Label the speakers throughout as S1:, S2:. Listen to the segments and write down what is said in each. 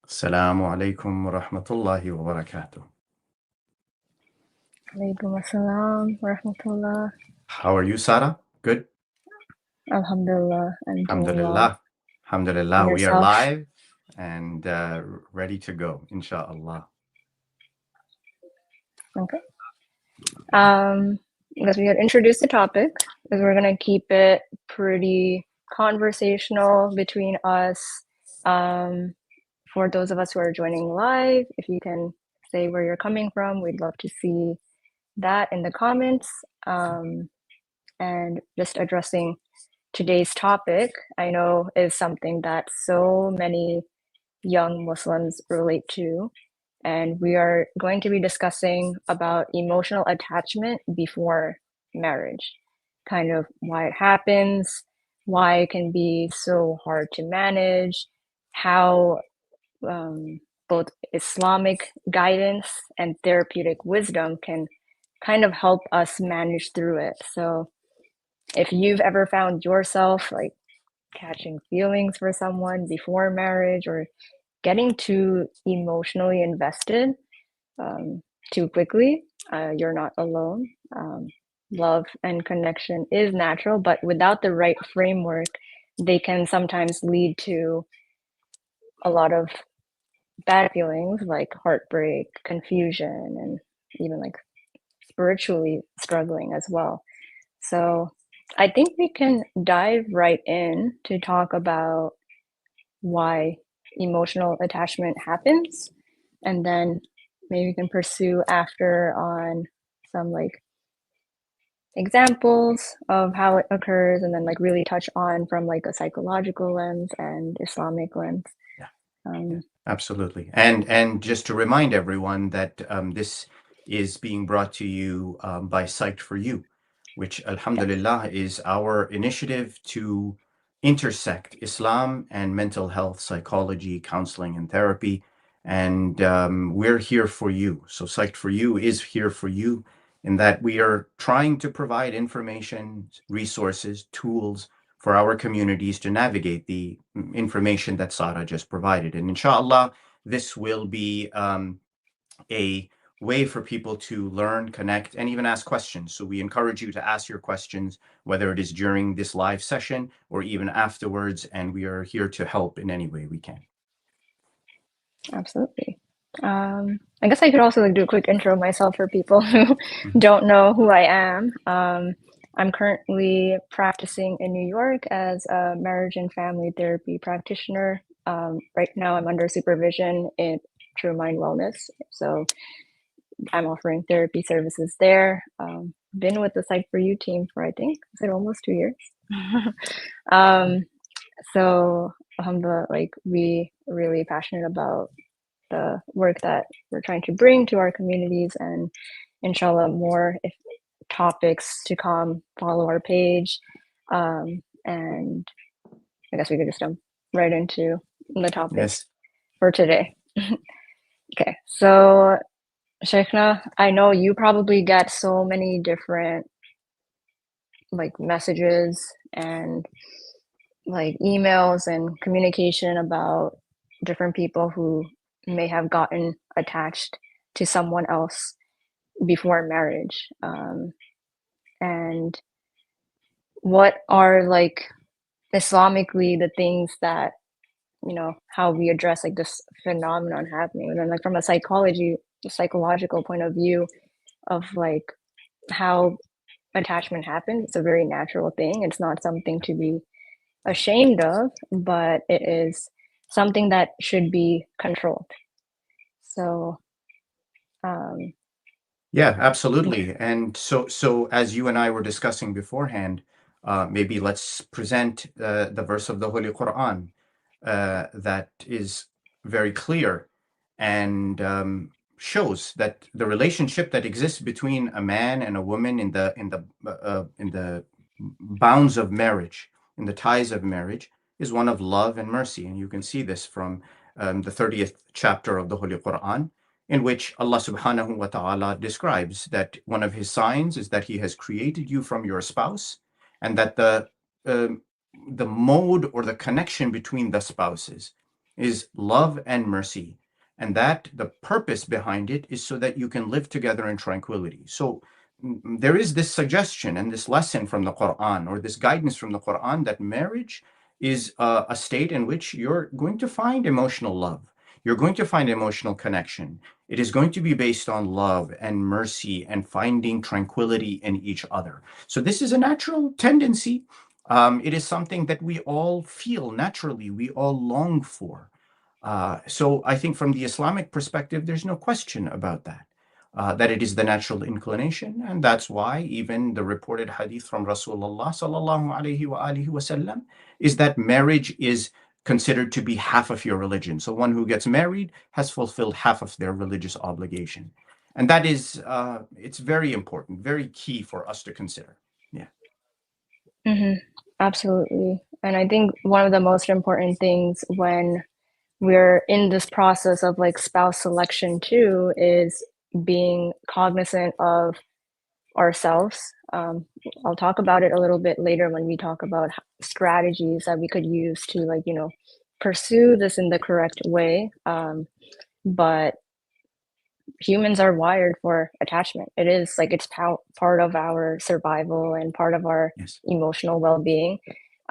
S1: Assalamu alaikum wa rahmatullahi wa barakatuh.
S2: Alaikum assalam wa rahmatullah.
S1: How are you, Sarah? Good?
S2: Alhamdulillah, I'm doing well.
S1: Alhamdulillah. Alhamdulillah.
S2: And
S1: We are
S2: yourself?
S1: live and ready to go, inshallah.
S2: Okay. As we had introduced the topic, is we're gonna keep it pretty conversational between us. For those of us who are joining live, if you can say where you're coming from, we'd love to see that in the comments. And just addressing today's topic, I know is something that so many young Muslims relate to. And we are going to be discussing about emotional attachment before marriage, kind of why it happens, why it can be so hard to manage, how both Islamic guidance and therapeutic wisdom can kind of help us manage through it. So if you've ever found yourself like catching feelings for someone before marriage or getting too emotionally invested too quickly, you're not alone. Love and connection is natural, but without the right framework, they can sometimes lead to a lot of bad feelings like heartbreak, confusion, and even like spiritually struggling as well. So I think we can dive right in to talk about why emotional attachment happens, and then maybe we can pursue after on some like examples of how it occurs, and then like really touch on from like a psychological lens and Islamic lens.
S1: Yeah, absolutely. And just to remind everyone that this is being brought to you by Psyched for You, which alhamdulillah is our initiative to intersect Islam and mental health, psychology, counseling, and therapy. And we're here for you. So Psyched for You is here for you in that we are trying to provide information, resources, tools for our communities to navigate the information that Sarah just provided. And inshallah, this will be a way for people to learn, connect, and even ask questions. So we encourage you to ask your questions, whether it is during this live session or even afterwards, and we are here to help in any way we can.
S2: Absolutely. I guess I could also like do a quick intro of myself for people who don't know who I am. I'm currently practicing in New York as a marriage and family therapy practitioner. Right now, I'm under supervision in True Mind Wellness, so I'm offering therapy services there. Been with the Psych for You team for I think is it almost 2 years. So alhamdulillah, like we really passionate about the work that we're trying to bring to our communities, and inshallah more if topics to come, follow our page. And I guess we could just jump right into the topics
S1: Yes.
S2: for today. Okay, so Sheikhna, I know you probably get so many different like messages and like emails and communication about different people who may have gotten attached to someone else before marriage. And what are like Islamically the things that, you know, how we address like this phenomenon happening, and then like from a psychological point of view of like how attachment happens. It's a very natural thing. It's not something to be ashamed of, but it is something that should be controlled. So
S1: Yeah, absolutely. And so as you and I were discussing beforehand, maybe let's present the verse of the Holy Quran that is very clear and shows that the relationship that exists between a man and a woman in the bounds of marriage, in the ties of marriage, is one of love and mercy. And you can see this from the 30th chapter of the Holy Quran, in which Allah subhanahu wa ta'ala describes that one of his signs is that he has created you from your spouse, and that the mode or the connection between the spouses is love and mercy. And that the purpose behind it is so that you can live together in tranquility. So there is this suggestion and this lesson from the Quran, or this guidance from the Quran, that marriage is a state in which you're going to find emotional love. You're going to find emotional connection. It is going to be based on love and mercy and finding tranquility in each other. So this is a natural tendency. It is something that we all feel naturally, we all long for. So I think from the Islamic perspective, there's no question about that. That it is the natural inclination, and that's why even the reported hadith from Rasulullah sallallahu alaihi wa alihi wasallam is that marriage is considered to be half of your religion. So one who gets married has fulfilled half of their religious obligation, and that is it's very important, very key for us to consider. Yeah.
S2: Hmm. Absolutely. And I think one of the most important things when we're in this process of like spouse selection too is being cognizant of ourselves. I'll talk about it a little bit later when we talk about strategies that we could use to like, pursue this in the correct way. But humans are wired for attachment. It is like it's part of our survival and part of our
S1: Yes.
S2: emotional well-being.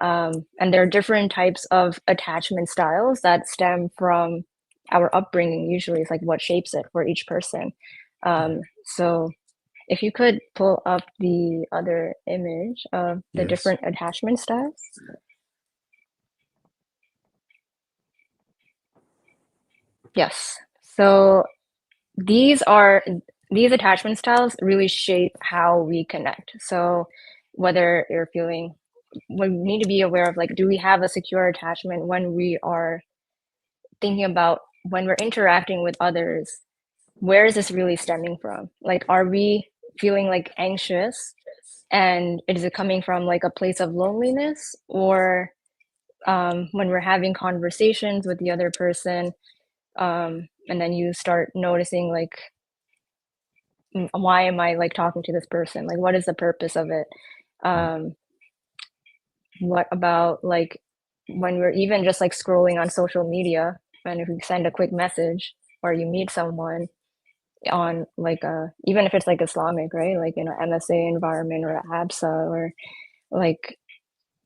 S2: And there are different types of attachment styles that stem from our upbringing. Usually, it's like what shapes it for each person. So, if you could pull up the other image of the
S1: Yes.
S2: different attachment styles. Yes. So these are these attachment styles really shape how we connect. So whether you're feeling, we need to be aware of like, do we have a secure attachment when we are thinking about when we're interacting with others? Where is this really stemming from? Like, are we feeling like anxious, and is it coming from like a place of loneliness, or when we're having conversations with the other person, and then you start noticing like, why am I like talking to this person? Like, what is the purpose of it?
S1: Mm.
S2: Um, what about like when we're even just like scrolling on social media, and if you send a quick message or you meet someone on like even if it's like Islamic, right? Like in an MSA environment or a ABSA, or like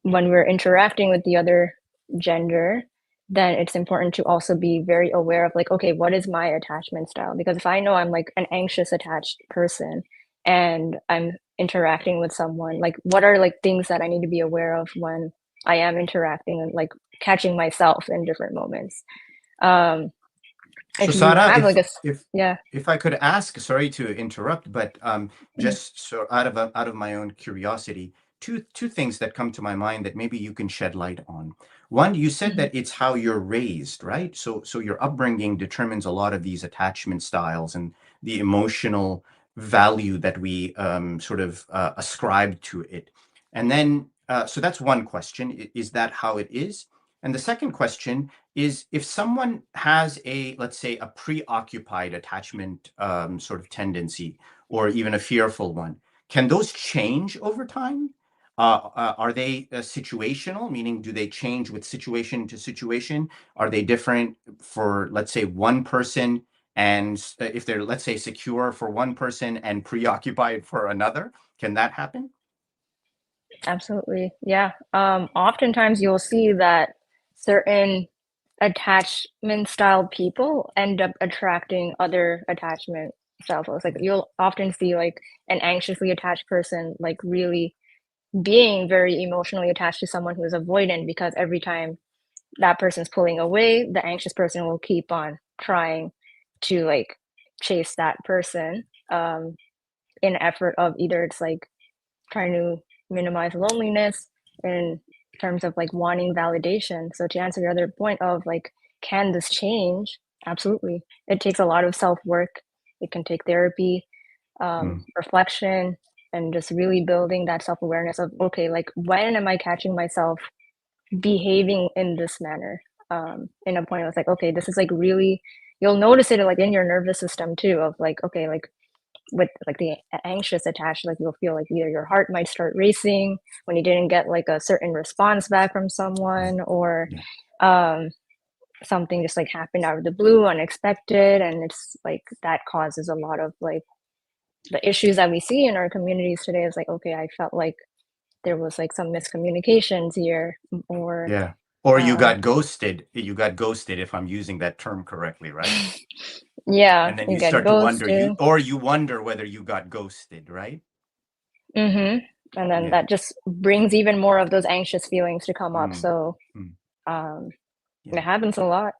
S2: when we're interacting with the other gender, then it's important to also be very aware of like, okay, what is my attachment style? Because if I know I'm like an anxious attached person and I'm interacting with someone, like what are like things that I need to be aware of when I am interacting, and like catching myself in different moments. Um,
S1: So
S2: if you
S1: Sarah,
S2: have like a, yeah.
S1: if I could ask, sorry to interrupt, but
S2: Mhm.
S1: just so out of my own curiosity, two things that come to my mind that maybe you can shed light on. One, you said
S2: Mhm.
S1: that it's how you're raised, right? So your upbringing determines a lot of these attachment styles and the emotional value that we sort of ascribe to it. And then, so that's one question. Is that how it is? And the second question is, if someone has a, let's say, a preoccupied attachment sort of tendency, or even a fearful one, can those change over time? Are they situational, meaning do they change with situation to situation? Are they different for, let's say, one person, and if they're, let's say, secure for one person and preoccupied for another, can that happen?
S2: Absolutely. Yeah. Oftentimes you'll see that certain attachment style people end up attracting other attachment style folks. Like you'll often see like an anxiously attached person like really being very emotionally attached to someone who's avoidant, because every time that person's pulling away, the anxious person will keep on trying to like chase that person, in effort of either it's like trying to minimize loneliness in terms of like wanting validation. So to answer your other point of like, can this change? Absolutely. It takes a lot of self work. It can take therapy,
S1: Mm.
S2: reflection, and just really building that self awareness of, okay, like when am I catching myself behaving in this manner? In a point, it's like, okay, this is like really, you'll notice it like in your nervous system too, of like, okay, like with like the anxious attached, like you'll feel like either your heart might start racing when you didn't get like a certain response back from
S1: Yeah.
S2: someone, or
S1: Yeah.
S2: um something just like happened out of the blue, unexpected, and it's like that causes a lot of like the issues that we see in our communities today. Is like, okay, I felt like there was like some miscommunications here, or
S1: Yeah. Or you
S2: uh
S1: got ghosted. You got ghosted, if I'm using that term correctly, right?
S2: yeah,
S1: And then
S2: you
S1: you
S2: get
S1: start to wonder,
S2: ghosted.
S1: you wonder whether you got ghosted, right?
S2: Mm-hmm. And then
S1: Yeah.
S2: that just brings even more of those anxious feelings to come up.
S1: Mm,
S2: So
S1: mm,
S2: um it
S1: yeah.
S2: happens a lot.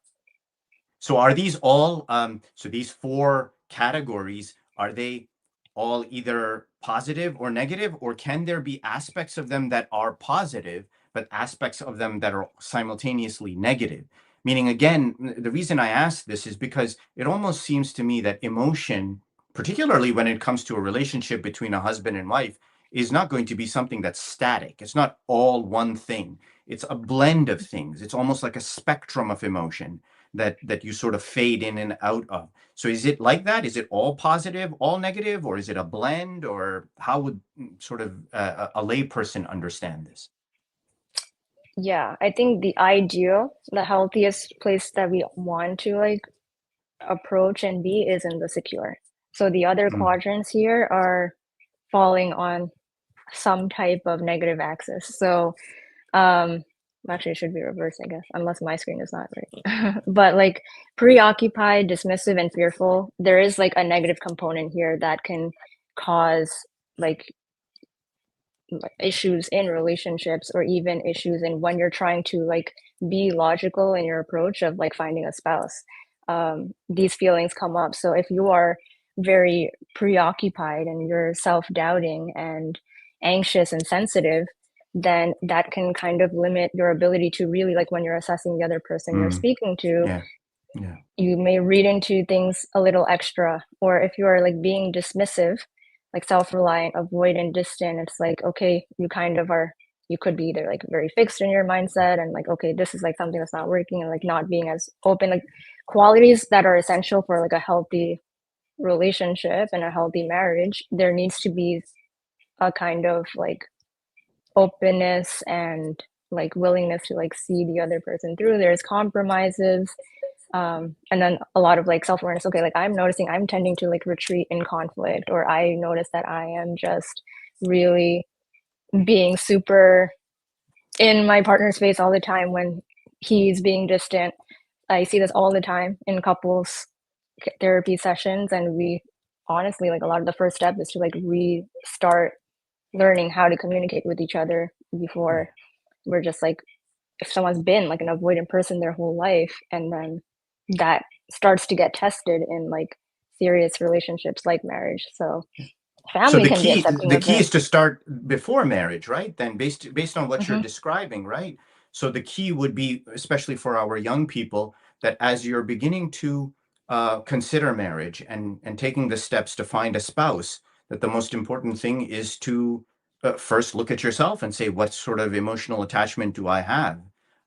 S1: So are these all, so these four categories, are they all either positive or negative, or can there be aspects of them that are positive, but aspects of them that are simultaneously negative? Meaning, again, the reason I ask this is because it almost seems to me that emotion, particularly when it comes to a relationship between a husband and wife, is not going to be something that's static. It's not all one thing. It's a blend of things. It's almost like a spectrum of emotion that you sort of fade in and out of. So is it like that? Is it all positive, all negative, or is it a blend? Or how would sort of a layperson understand this?
S2: Yeah, I think the ideal, the healthiest place that we want to like approach and be is in the secure. So the other
S1: Mm,
S2: quadrants here are falling on some type of negative axis. So um actually it should be reversed, I guess, unless my screen is not right. But like preoccupied, dismissive, and fearful, there is like a negative component here that can cause like issues in relationships, or even issues in when you're trying to like be logical in your approach of like finding a spouse. These feelings come up. So if you are very preoccupied and you're self-doubting and anxious and sensitive, then that can kind of limit your ability to really, like when you're assessing the other person you're
S1: mm,
S2: speaking to,
S1: yeah, yeah,
S2: you may read into things a little extra. Or if you are like being dismissive, like self-reliant, avoidant, distant, it's like, okay, you kind of are, you could be either like very fixed in your mindset and like, okay, this is like something that's not working, and like not being as open, like qualities that are essential for like a healthy relationship and a healthy marriage. There needs to be a kind of like openness and like willingness to like see the other person through. There's compromises, and then a lot of like self-awareness. Okay, like I'm noticing I'm tending to like retreat in conflict, or I notice that I am just really being super in my partner's face all the time when he's being distant. I see this all the time in couples therapy sessions, and we honestly, like a lot of the first step is to like restart learning how to communicate with each other
S1: yeah.
S2: before we're just like, if someone's been like an avoidant person their whole life, and then that starts to get tested in like serious relationships like marriage. So
S1: So
S2: family can be accepting
S1: the
S2: of
S1: key
S2: it.
S1: is to start before marriage, right? Then based on what you're
S2: Hmm.
S1: describing, right? So the key would be, especially for our young people, that as you're beginning to consider marriage and taking the steps to find a spouse, that the most important thing is to first look at yourself and say, what sort of emotional attachment do I have?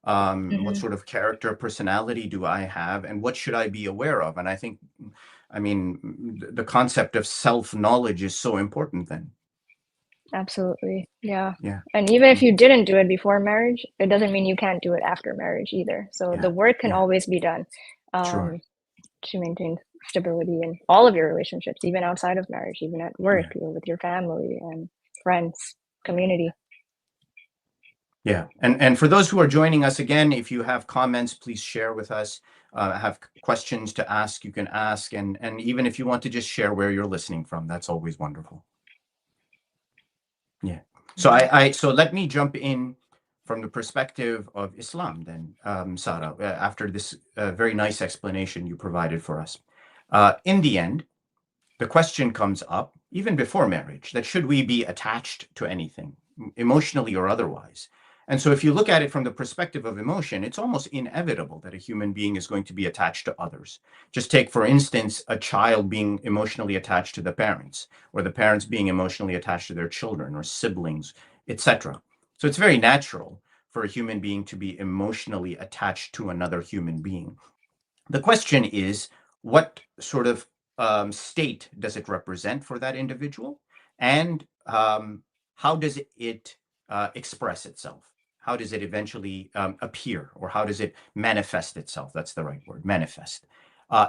S1: What
S2: Hmm.
S1: sort of character, personality do I have, and what should I be aware of? And I think, I mean, the concept of self-knowledge is so important then.
S2: Absolutely. Yeah.
S1: Yeah.
S2: And even if
S1: Mm,
S2: you didn't do it before marriage, it doesn't mean you can't do it after marriage either. So the
S1: yeah.
S2: work can
S1: Yeah.
S2: always be done,
S1: Sure.
S2: um, to maintain stability in all of your relationships, even outside of marriage, even at work,
S1: Yeah.
S2: you know, with your family and friends, community.
S1: Yeah. And for those who are joining us again, if you have comments, please share with us. Have questions to ask, you can ask. And even if you want to just share where you're listening from, that's always wonderful. Yeah. So
S2: Yeah.
S1: so let me jump in from the perspective of Islam then, Sarah, after this very nice explanation you provided for us. In the end, the question comes up, even before marriage, that should we be attached to anything, emotionally or otherwise? And so, if you look at it from the perspective of emotion, it's almost inevitable that a human being is going to be attached to others. Just take, for instance, a child being emotionally attached to the parents, or the parents being emotionally attached to their children or siblings, etc. So, it's very natural for a human being to be emotionally attached to another human being. The question is, what sort of state does it represent for that individual? And how does it express itself? how does it eventually appear, or how does it manifest itself? That's the right word, manifest.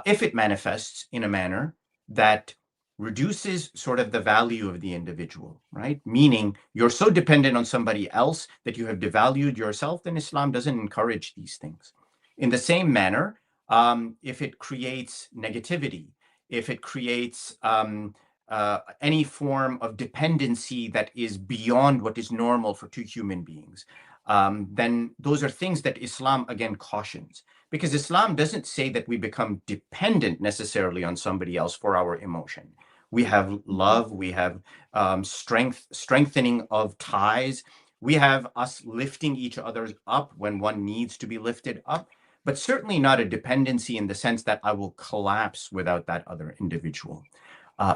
S1: If it manifests in a manner that reduces sort of the value of the individual, right? Meaning you're so dependent on somebody else that you have devalued yourself, then Islam doesn't encourage these things. In the same manner, if it creates negativity, if it creates any form of dependency that is beyond what is normal for two human beings, then those are things that Islam again cautions. Because Islam doesn't say that we become dependent necessarily on somebody else for our emotion. We have love, we have strengthening of ties, we have us lifting each other up when one needs to be lifted up, but certainly not a dependency in the sense that I will collapse without that other individual.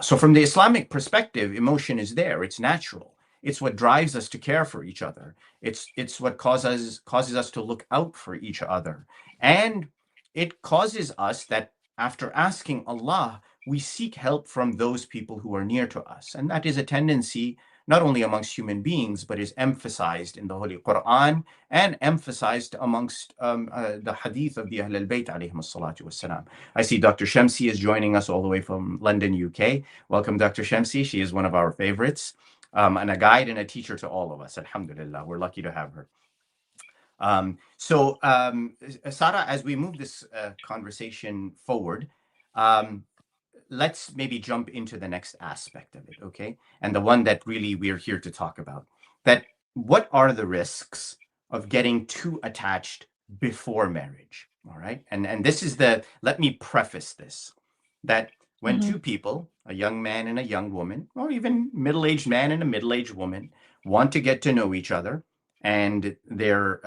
S1: So from the Islamic perspective, emotion is there. It's natural. It's what drives us to care for each other. It's what causes us to look out for each other. And it causes us that after asking Allah, we seek help from those people who are near to us. And that is a tendency not only amongst human beings, but is emphasized in the Holy Quran and emphasized amongst the hadith of the Ahl al-Bayt alayhim as-salatu was-salam. I see Dr. Shamsi is joining us all the way from London, UK. Welcome, Dr. Shamsi. She is one of our favorites, and a guide and a teacher to all of us. Alhamdulillah, we're lucky to have her. Sarah, as we move this conversation forward, let's maybe jump into the next aspect of it, okay? And the one that really we're here to talk about. That what are the risks of getting too attached before marriage? All right. And this is let me preface this, that when two people, a young man and a young woman, or even middle-aged man and a middle-aged woman, want to get to know each other, and they're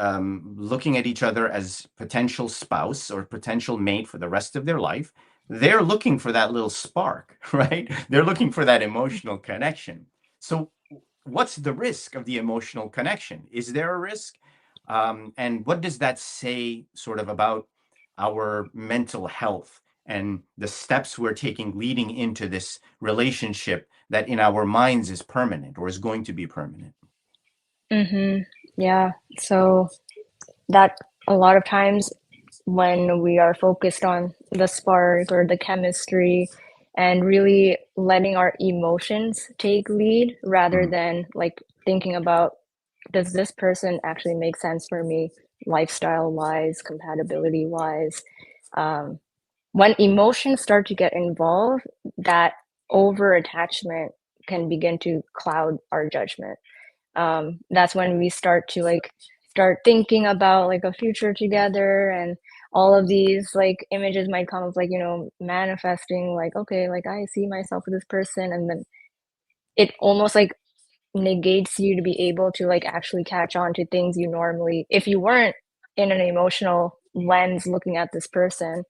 S1: looking at each other as potential spouse or potential mate for the rest of their life, they're looking for that little spark, right? They're looking for that emotional connection. So what's the risk of the emotional connection? Is there a risk? And what does that say sort of about our mental health and the steps we're taking leading into this relationship that in our minds is permanent or is going to be permanent?
S2: Yeah. So that a lot of times when we are focused on the spark or the chemistry and really letting our emotions take lead rather than like thinking about, does this person actually make sense for me lifestyle wise, compatibility wise? When emotions start to get involved, that over attachment can begin to cloud our judgment. That's when we start to like start thinking about like a future together, and all of these like images might come of like, you know, manifesting like, okay, like I see myself with this person, and then it almost like negates you to be able to like actually catch on to things you normally, if you weren't in an emotional lens looking at this person,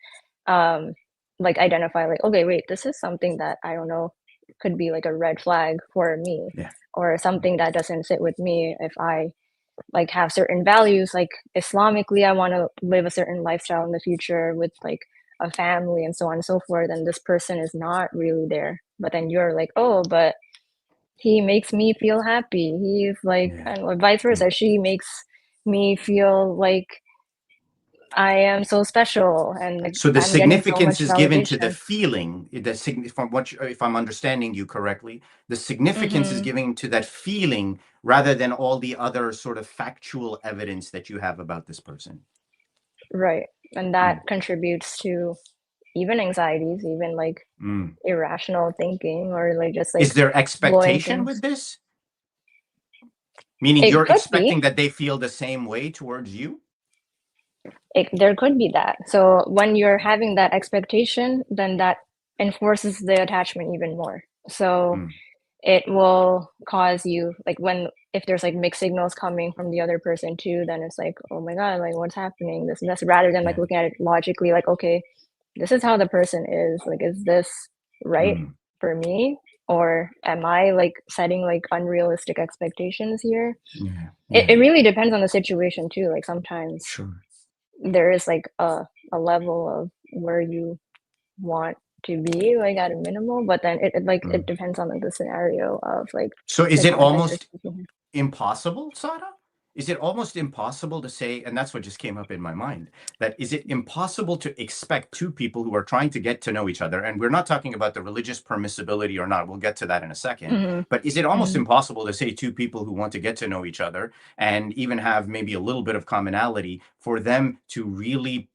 S2: um like identify like, okay, wait, this is something that I don't know, could be like a red flag for me,
S1: Yeah.
S2: or something that doesn't sit with me. If I like have certain values, like Islamically I want to live a certain lifestyle in the future with like a family and so on and so forth, and this person is not really there, but then you're like, oh, but he makes me feel happy. He's like,
S1: Yeah.
S2: and vice versa. She makes me feel like I am so special, and like
S1: So the
S2: I'm getting so
S1: significance
S2: much
S1: is given to the
S2: validation.
S1: feeling. If I'm understanding you correctly, the significance is
S2: Mm-hmm.
S1: given to that feeling rather than all the other sort of factual evidence that you have about this person.
S2: Right. And
S1: Mm.
S2: that contributes to even anxieties, even like
S1: Mm.
S2: irrational thinking, or like just
S1: Is
S2: like
S1: there
S2: blowing
S1: expectation with
S2: things.
S1: this? Meaning
S2: It
S1: you're
S2: could
S1: expecting
S2: be.
S1: that they feel the same way towards you?
S2: There could be that. So when you're having that expectation, then that enforces the attachment even more. So
S1: Mm.
S2: it will cause you like, when if there's like mixed signals coming from the other person too, then it's like, oh my god, like what's happening, this and this, rather than like
S1: Yeah.
S2: looking at it logically, like, okay, this is how the person is, like, is this right
S1: Mm.
S2: for me, or am I like setting like unrealistic expectations here?
S1: Yeah.
S2: It
S1: Yeah.
S2: really depends on the situation too. Like sometimes
S1: Sure.
S2: there is like a level of where you want to be like at a minimal, but then it
S1: Mm.
S2: depends on like the scenario of like
S1: So
S2: the
S1: is it
S2: context you're
S1: almost
S2: speaking.
S1: impossible, Sada? is it almost impossible to say, and that's what just came up in my mind, that is it impossible to expect two people who are trying to get to know each other, and we're not talking about the religious permissibility or not, we'll get to that in a second,
S2: Hmm.
S1: but is it almost
S2: Hmm.
S1: impossible to say two people who want to get to know each other and even have maybe a little bit of commonality for them to really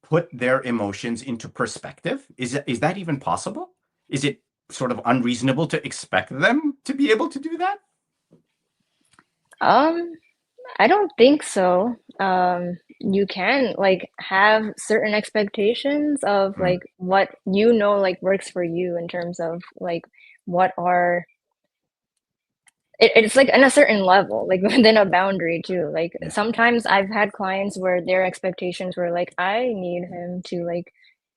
S1: put their emotions into perspective? Is that even possible? Is it sort of unreasonable to expect them to be able to do that?
S2: Um, I don't think so. You can like have certain expectations of
S1: Mm,
S2: like what you know like works for you in terms of like what are it's like in a certain level, like within a boundary too. Like
S1: yeah.
S2: sometimes I've had clients where their expectations were like, I need him to like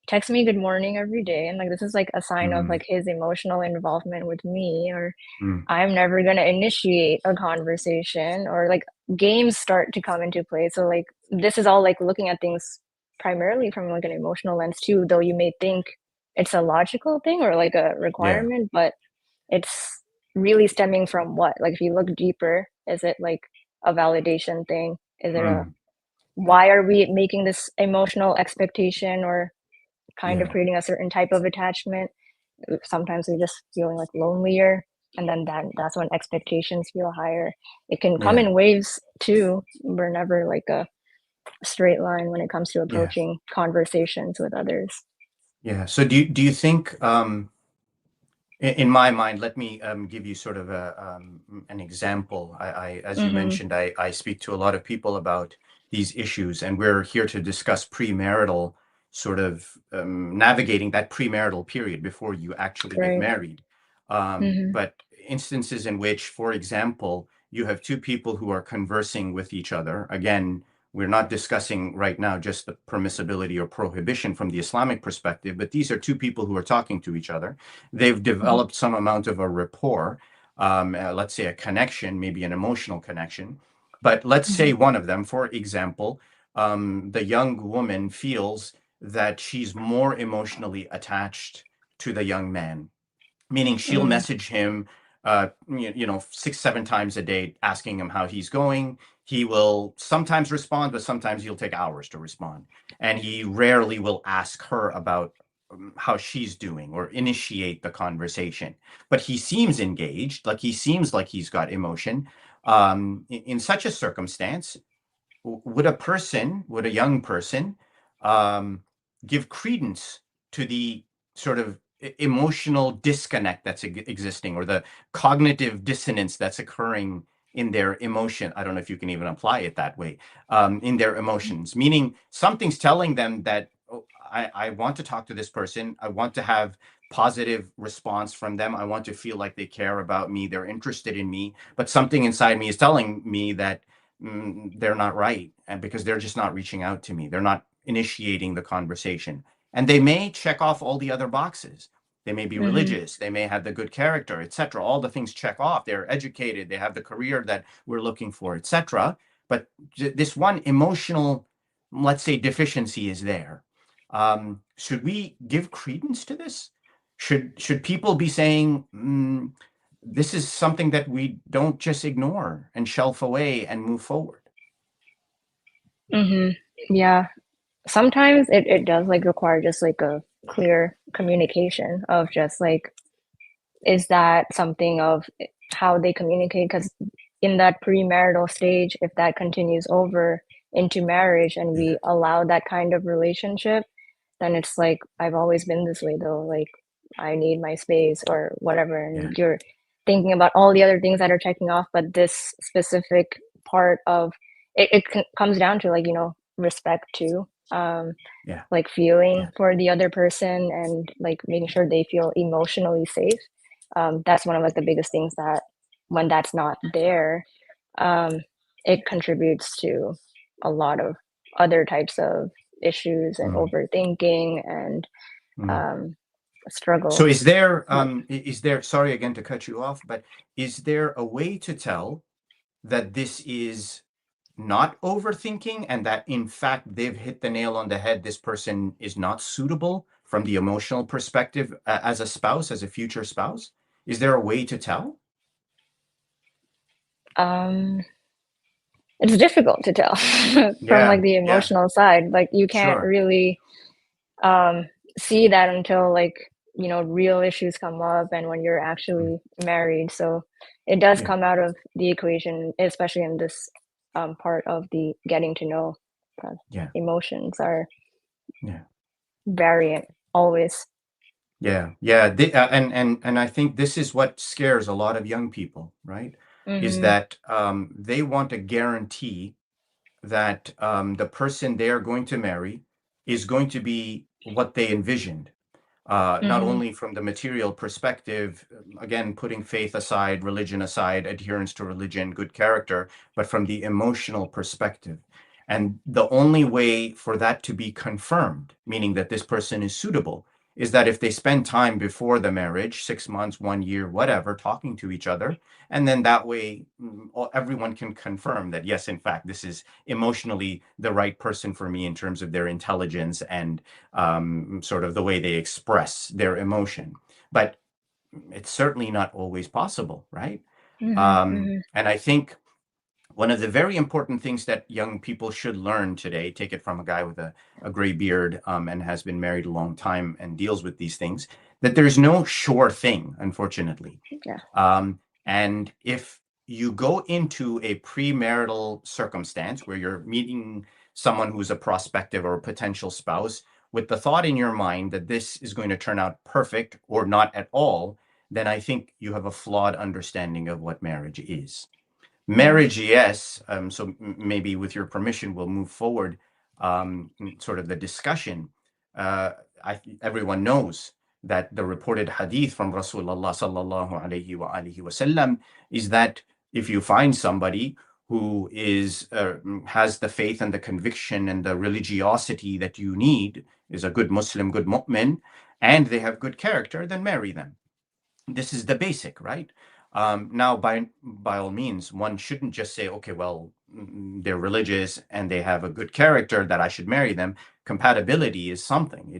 S2: text me good morning every day, and like this is like a sign of
S1: Mm,
S2: like his emotional involvement with me, or
S1: mm,
S2: I'm never gonna initiate a conversation, or like games start to come into play. So like this is all like looking at things primarily from like an emotional lens too, though you may think it's a logical thing or like a
S1: yeah.
S2: requirement, but it's really stemming from what? Like if you look deeper, is it like a validation thing? Is it a
S1: Mm,
S2: why are we making this emotional expectation or kind of
S1: yeah.
S2: creating a certain type of attachment? Sometimes we just feeling like lonelier, and then that's when expectations feel higher. It can come
S1: Yeah.
S2: in waves too. We're never like a straight line when it comes to
S1: Yeah.
S2: approaching conversations with others.
S1: Yeah. So do you think in my mind, let me give you sort of an example. As you
S2: Mm-hmm.
S1: mentioned, I speak to a lot of people about these issues, and we're here to discuss premarital, sort of navigating that premarital period before you actually get
S2: Right.
S1: married.
S2: Mm-hmm.
S1: But instances in which, for example, you have two people who are conversing with each other. Again, we're not discussing right now just the permissibility or prohibition from the Islamic perspective, but these are two people who are talking to each other. They've
S2: Mm-hmm.
S1: developed some amount of a rapport, let's say a connection, maybe an emotional connection. But let's
S2: Mm-hmm.
S1: say one of them, for example, the young woman feels that she's more emotionally attached to the young man, meaning she'll
S2: Mm-hmm.
S1: message him, six, seven times a day, asking him how he's going. He will sometimes respond, but sometimes he'll take hours to respond. And he rarely will ask her about how she's doing or initiate the conversation. But he seems engaged, like he seems like he's got emotion. In such a circumstance, would a young person um, give credence to the sort of emotional disconnect that's existing, or the cognitive dissonance that's occurring in their emotion? I don't know if you can even apply it that way, in their emotions, meaning something's telling them that, oh, I want to talk to this person. I want to have positive response from them. I want to feel like they care about me. They're interested in me. But something inside me is telling me that they're not right, and because they're just not reaching out to me, they're not initiating the conversation, and they may check off all the other boxes. They may be
S2: Mm-hmm.
S1: religious, they may have the good character, etc. All the things check off. They're educated, they have the career that we're looking for, etc. But this one emotional, let's say, deficiency is there. Should we give credence to this? Should people be saying, this is something that we don't just ignore and shelf away and move forward?
S2: Mm-hmm. Yeah. Sometimes it does like require just like a clear communication of just like is that something of how they communicate, because in that premarital stage, if that continues over into marriage and
S1: Yeah,
S2: we allow that kind of relationship, then it's like I've always been this way though, like I need my space or whatever,
S1: yeah,
S2: and you're thinking about all the other things that are checking off, but this specific part of it comes down to like respect too,
S1: yeah,
S2: like feeling
S1: yeah.
S2: for the other person and like making sure they feel emotionally safe. That's one of like the biggest things that when that's not there, um, it contributes to a lot of other types of issues and
S1: Mm,
S2: overthinking and
S1: mm.
S2: um,
S1: So
S2: struggle. But
S1: is there, sorry again to cut you off, but is there a way to tell that this is not overthinking and that in fact they've hit the nail on the head? This person is not suitable from the emotional perspective, as a spouse, as a future spouse? Is there a way to tell?
S2: um, it's difficult to tell from like
S1: Yeah,
S2: the
S1: yeah,
S2: emotional side. Like you can't
S1: sure.
S2: really um see that until like real issues come up and when you're
S1: Mm,
S2: actually married. So it does
S1: yeah,
S2: come out of the equation, especially in this part of the getting to know. uh,
S1: yeah,
S2: Emotions are
S1: yeah.
S2: variant always.
S1: Yeah, yeah, and I think this is what scares a lot of young people, right? Is
S2: Mm-hmm.
S1: that they want a guarantee that the person they are going to marry is going to be what they envisioned, not
S2: Mm-hmm.
S1: only from the material perspective, again, putting faith aside, religion aside, adherence to religion, good character, but from the emotional perspective. And the only way for that to be confirmed, meaning that this person is suitable, is that if they spend time before the marriage, 6 months, 1 year, whatever, talking to each other, and then that way everyone can confirm that, yes, in fact, this is emotionally the right person for me in terms of their intelligence and sort of the way they express their emotion. But it's certainly not always possible, right?
S2: Mm-hmm. Mm-hmm.
S1: And I think one of the very important things that young people should learn today, take it from a guy with a gray beard and has been married a long time and deals with these things, that there's no sure thing, unfortunately.
S2: Yeah.
S1: And if you go into a premarital circumstance where you're meeting someone who's a prospective or a potential spouse with the thought in your mind that this is going to turn out perfect or not at all, then I think you have a flawed understanding of what marriage is.
S2: Mm-hmm.
S1: Marriage, yes. So maybe with your permission, we'll move forward sort of the discussion. Uh, Everyone knows that the reported hadith from Rasulullah sallallahu alayhi wa alihi wasallam is that if you find somebody who is has the faith and the conviction and the religiosity that you need, is a good Muslim, good mu'min, and they have good character, then marry them. This is the basic, right? Now, by all means, one shouldn't just say, okay, well, they're religious and they have a good character that I should marry them. Compatibility is something;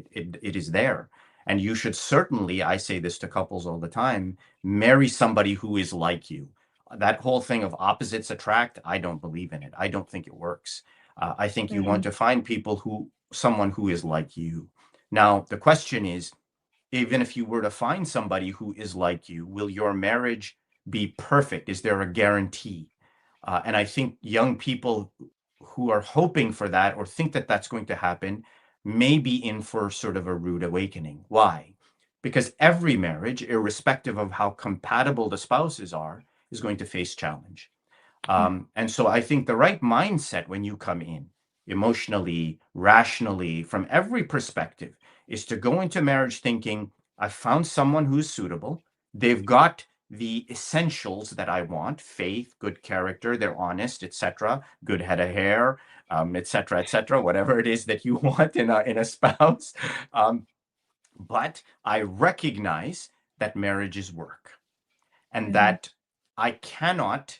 S1: it is there, and you should certainly. I say this to couples all the time: marry somebody who is like you. That whole thing of opposites attract, I don't believe in it. I don't think it works. I think you
S2: Mm-hmm.
S1: want to find people someone who is like you. Now, the question is, even if you were to find somebody who is like you, will your marriage be perfect? Is there a guarantee? And I think young people who are hoping for that or think that that's going to happen may be in for sort of a rude awakening. Why? Because every marriage, irrespective of how compatible the spouses are, is going to face challenge. And so I think the right mindset when you come in, emotionally, rationally, from every perspective, is to go into marriage thinking, I found someone who's suitable. They've got the essentials that I want: faith, good character, they're honest, etc., good head of hair, etc., etc., whatever it is that you want in a spouse. Um, but I recognize that marriage is work and
S2: Mm-hmm.
S1: that I cannot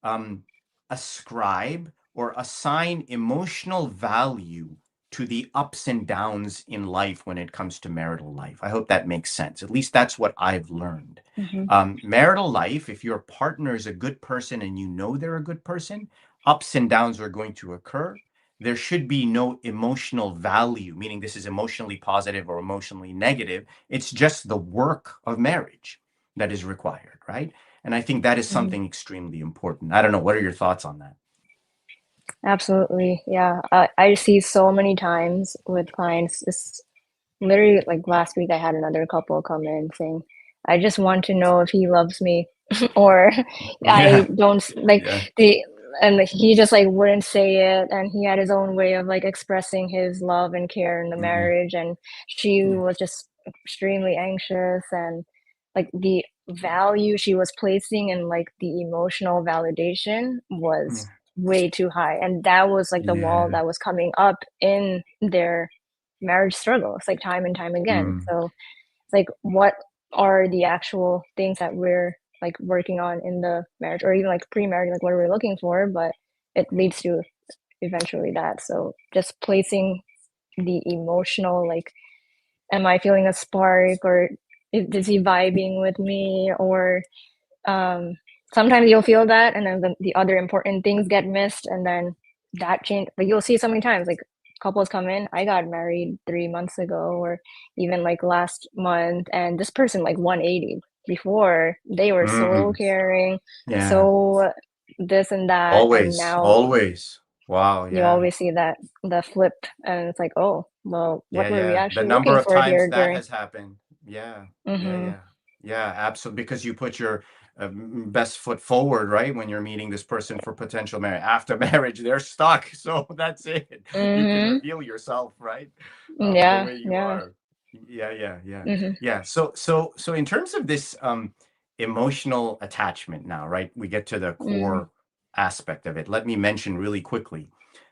S1: um, ascribe or assign emotional value to the ups and downs in life when it comes to marital life. I hope that makes sense. At least that's what I've learned.
S2: Mm-hmm.
S1: Marital life, if your partner is a good person and you know they're a good person, ups and downs are going to occur. There should be no emotional value, meaning this is emotionally positive or emotionally negative. It's just the work of marriage that is required, right? And I think that is
S2: Mm-hmm.
S1: something extremely important. I don't know. What are your thoughts on that?
S2: Absolutely. Yeah. I see so many times with clients, this literally like last week I had another couple come in saying, I just want to know if he loves me or I
S1: Yeah,
S2: don't like
S1: yeah,
S2: the and he just like wouldn't say it and he had his own way of like expressing his love and care in the
S1: hmm,
S2: marriage and she
S1: yeah,
S2: was just extremely anxious and like the value she was placing in like the emotional validation was
S1: yeah,
S2: way too high and that was like the wall
S1: yeah,
S2: that was coming up in their marriage struggles like time and time again.
S1: mm,
S2: So it's like what are the actual things that we're like working on in the marriage or even like pre-marriage, like what are we looking for, but it leads to eventually that. So just placing the emotional like am I feeling a spark or is he vibing with me or um sometimes you'll feel that, and then the other important things get missed, and then that change. Like you'll see so many times, like couples come in. I got married 3 months ago, or even like last month, and this person like 180. Before they were so
S1: Mm,
S2: caring,
S1: yeah,
S2: so this and that, and
S1: always,
S2: now
S1: always. Wow,
S2: you
S1: yeah.
S2: always see that the flip, and it's like, oh, well,
S1: Yeah,
S2: what were we
S1: yeah. The
S2: actually
S1: number
S2: looking
S1: of
S2: for
S1: times
S2: here
S1: that
S2: during?
S1: has happened. Yeah, yeah,
S2: Mm-hmm.
S1: yeah. Yeah, absolutely. Because you put your best foot forward, right? When you're meeting this person for potential marriage. After marriage, they're stuck. So that's it. You can
S2: Mm-hmm.
S1: reveal yourself, right? The
S2: Yeah,
S1: way you
S2: yeah.
S1: are. Yeah, yeah, yeah.
S2: Mm-hmm.
S1: Yeah. So in terms of this emotional attachment now, right? We get to the
S2: Mm-hmm.
S1: core aspect of it. Let me mention really quickly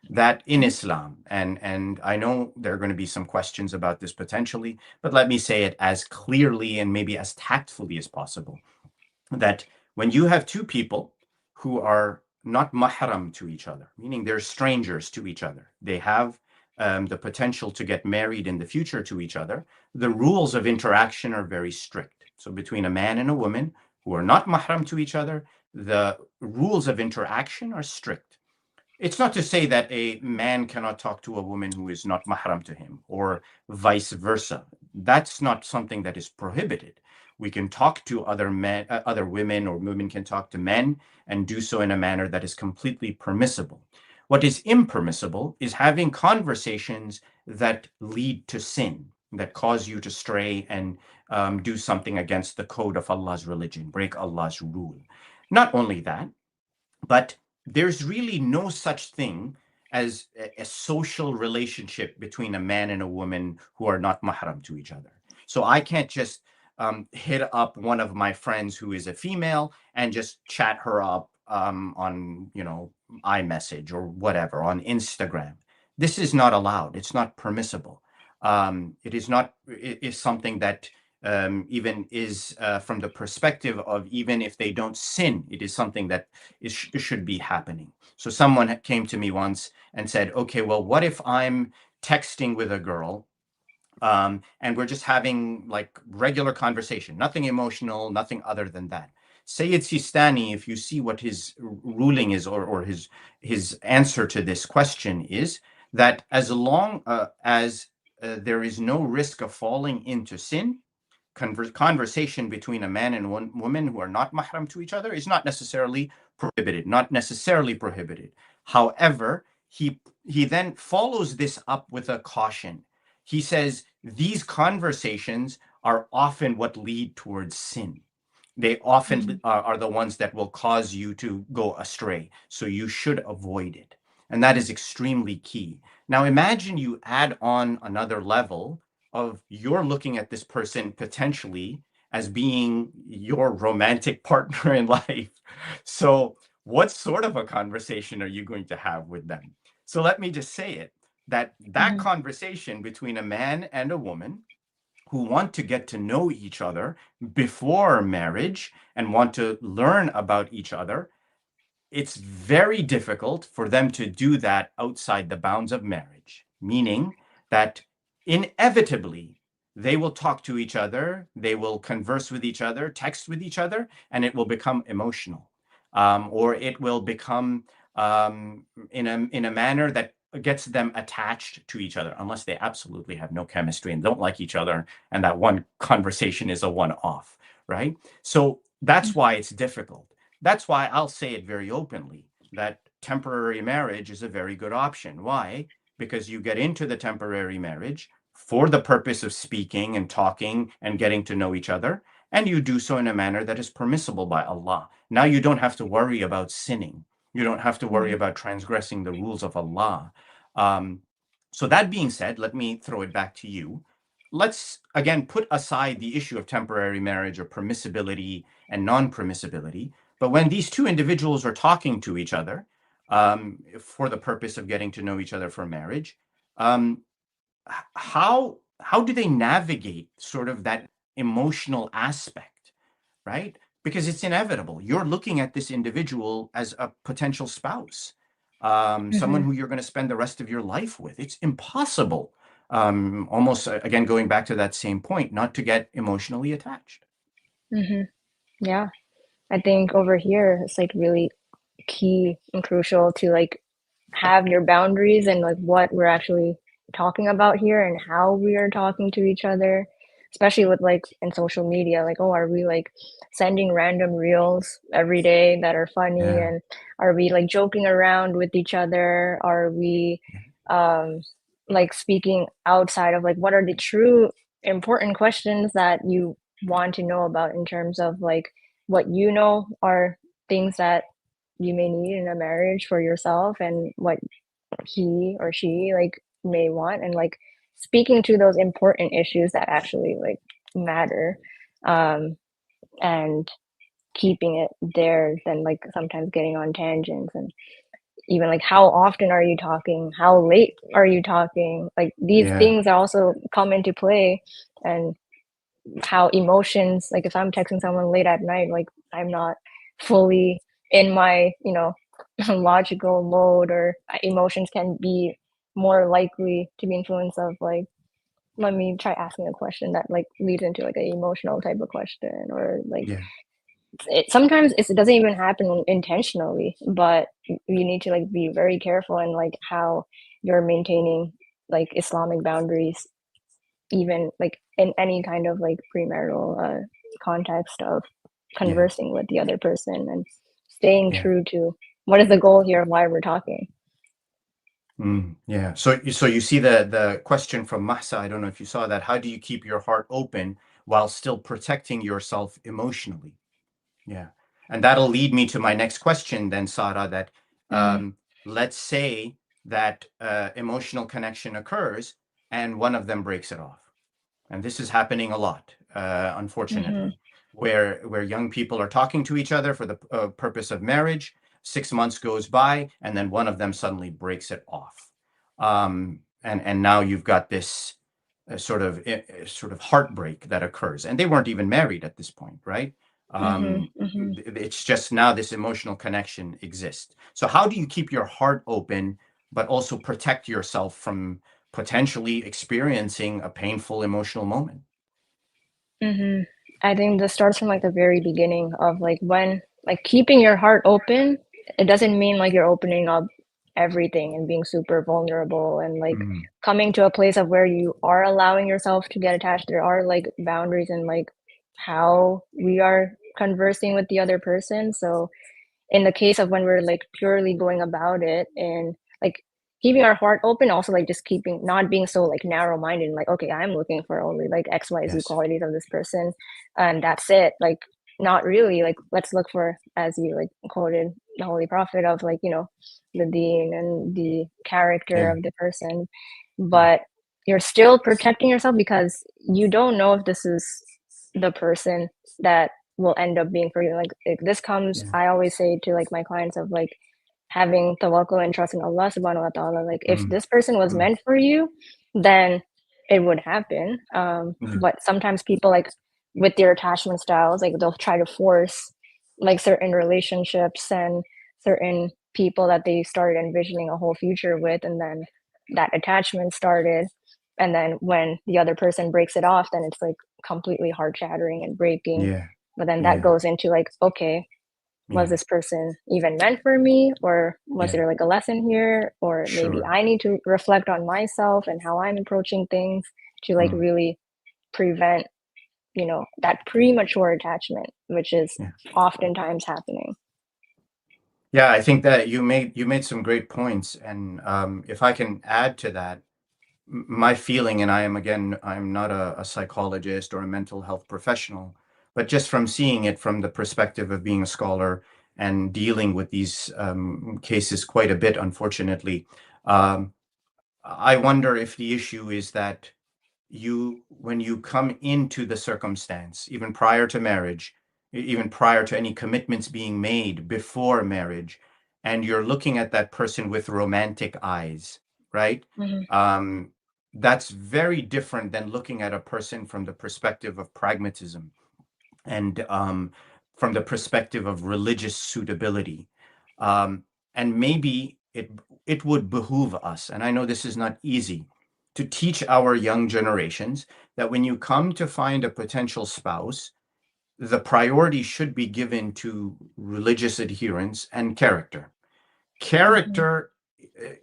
S1: that in Islam, and I know there are going to be some questions about this potentially, but let me say it as clearly and maybe as tactfully as possible, that when you have two people who are not mahram to each other, meaning they're strangers to each other, they have the potential to get married in the future to each other, the rules of interaction are very strict. So between a man and a woman who are not mahram to each other, the rules of interaction are strict. It's not to say that a man cannot talk to a woman who is not mahram to him, or vice versa. That's not something that is prohibited. We can talk to other men, other women, or women can talk to men and do so in a manner that is completely permissible. What is impermissible is having conversations that lead to sin, that cause you to stray and do something against the code of Allah's religion, break Allah's rule. Not only that, but there's really no such thing as a social relationship between a man and a woman who are not mahram to each other. So I can't just hit up one of my friends who is a female and just chat her up on, iMessage or whatever, on Instagram. This is not allowed. It's not permissible. It is not. It is something that even is from the perspective of, even if they don't sin, it is something that should be happening. So someone came to me once and said, okay, well, what if I'm texting with a girl, and we're just having like regular conversation, nothing emotional, nothing other than that. Sayyid Sistani, if you see what his ruling is, or his answer to this question is, that as long as there is no risk of falling into sin, conversation between a man and one woman who are not mahram to each other is not necessarily prohibited, not necessarily prohibited. However, he then follows this up with a caution. He says these conversations are often what lead towards sin. They often are the ones that will cause you to go astray. So you should avoid it. And that is extremely key. Now, imagine you add on another level of, you're looking at this person potentially as being your romantic partner in life. So, what sort of a conversation are you going to have with them? So, let me just say it, that
S2: Mm-hmm.
S1: conversation between a man and a woman who want to get to know each other before marriage and want to learn about each other, it's very difficult for them to do that outside the bounds of marriage, meaning that inevitably they will talk to each other, they will converse with each other, text with each other, and it will become emotional, or it will become in a manner that gets them attached to each other, unless they absolutely have no chemistry and don't like each other, and that one conversation is a one-off, right? So that's why it's difficult. That's why I'll say it very openly, that temporary marriage is a very good option. Why? Because you get into the temporary marriage for the purpose of speaking and talking and getting to know each other, and you do so in a manner that is permissible by Allah. Now you don't have to worry about sinning. You don't have to worry
S2: Mm-hmm.
S1: about transgressing the rules of Allah. Um, so, that being said, let me throw it back to you. Let's again put aside the issue of temporary marriage, or permissibility and non permissibility. But when these two individuals are talking to each other for the purpose of getting to know each other for marriage, um, how do they navigate sort of that emotional aspect, right? Because it's inevitable. You're looking at this individual as a potential spouse, someone
S2: Mm-hmm.
S1: who you're going to spend the rest of your life with. It's impossible, almost again going back to that same point, not to get emotionally attached.
S2: Mm-hmm. Yeah. I think over here it's like really key and crucial to like have your boundaries and like what we're actually talking about here and how we are talking to each other, especially with like in social media. Like, oh, are we like sending random reels every day that are funny?
S1: Yeah,
S2: And are we like joking around with each other? Are we
S1: yeah,
S2: um, like speaking outside of like what are the true important questions that you want to know about in terms of like what you know are things that you may need in a marriage for yourself and what he or she like may want and like speaking to those important issues that actually like matter um and keeping it there than like sometimes getting on tangents and even like how often are you talking, how late are you talking, like these
S1: yeah,
S2: things also come into play. And how emotions, like if I'm texting someone late at night, like I'm not fully in my, you know, logical mode, or emotions can be more likely to be influenced of like, let me try asking a question that like leads into like an emotional type of question, or like
S1: yeah,
S2: it sometimes it doesn't even happen intentionally, but you need to like be very careful in like how you're maintaining like Islamic boundaries, even like in any kind of like premarital context of
S1: yeah,
S2: conversing with the other person and staying
S1: yeah.
S2: true to what is the goal here of why we're talking.
S1: Yeah. So you see the question from Mahsa. I don't know if you saw that. How do you keep your heart open while still protecting yourself emotionally? Yeah. And that'll lead me to my next question then, Sarah, that
S2: Mm-hmm,
S1: let's say that emotional connection occurs and one of them breaks it off. And this is happening a lot,
S2: mm-hmm,
S1: unfortunately, where young people are talking to each other for the purpose of marriage. 6 months goes by, and then one of them suddenly breaks it off, and now you've got this sort of heartbreak that occurs, and they weren't even married at this point, right?
S2: mm-hmm,
S1: Um,
S2: mm-hmm.
S1: it's just now this emotional connection exists. So how do you keep your heart open, but also protect yourself from potentially experiencing a painful emotional moment?
S2: Mm-hmm. I think this starts from like the very beginning of like when like keeping your heart open, it doesn't mean like you're opening up everything and being super vulnerable and like
S1: Mm,
S2: coming to a place of where you are allowing yourself to get attached. There are like boundaries and like how we are conversing with the other person. So in the case of when we're like purely going about it and like keeping our heart open, also like just keeping not being so like narrow minded, like okay, I'm looking for only like XYZ
S1: yes.
S2: qualities of this person and that's it, like not really, like let's look for, as you like quoted the holy prophet, of like, you know, the deen and the character
S1: Yeah.
S2: of the person.
S1: Yeah.
S2: But you're still protecting yourself because you don't know if this is the person that will end up being for you. Like this comes,
S1: Yeah.
S2: I always say to like my clients of like having tawakkul and trust in Allah subhanahu wa ta'ala. Like if
S1: Mm,
S2: this person was
S1: mm,
S2: meant for you, then it would happen.
S1: yeah.
S2: But sometimes people like with their attachment styles, like they'll try to force like certain relationships and certain people that they started envisioning a whole future with, and then that attachment started. And then when the other person breaks it off, then it's like completely heart shattering and breaking.
S1: Yeah.
S2: But then that
S1: Yeah.
S2: goes into like, okay, was
S1: Yeah.
S2: this person even meant for me? Or was
S1: Yeah.
S2: there like a lesson here? Or maybe
S1: Sure.
S2: I need to reflect on myself and how I'm approaching things to like
S1: Mm,
S2: really prevent, you know, that premature attachment, which is
S1: yeah.
S2: oftentimes happening.
S1: Yeah, I think that you made some great points, and if I can add to that, my feeling, and I am again, I'm not a psychologist or a mental health professional, but just from seeing it from the perspective of being a scholar and dealing with these cases quite a bit, unfortunately, um, I wonder if the issue is that when you come into the circumstance, even prior to marriage, even prior to any commitments being made before marriage, and you're looking at that person with romantic eyes, right?
S2: Mm-hmm.
S1: Um, that's very different than looking at a person from the perspective of pragmatism and from the perspective of religious suitability. Um, and maybe it would behoove us, and I know this is not easy, to teach our young generations that when you come to find a potential spouse, the priority should be given to religious adherence and character.
S2: Mhm.
S1: Character,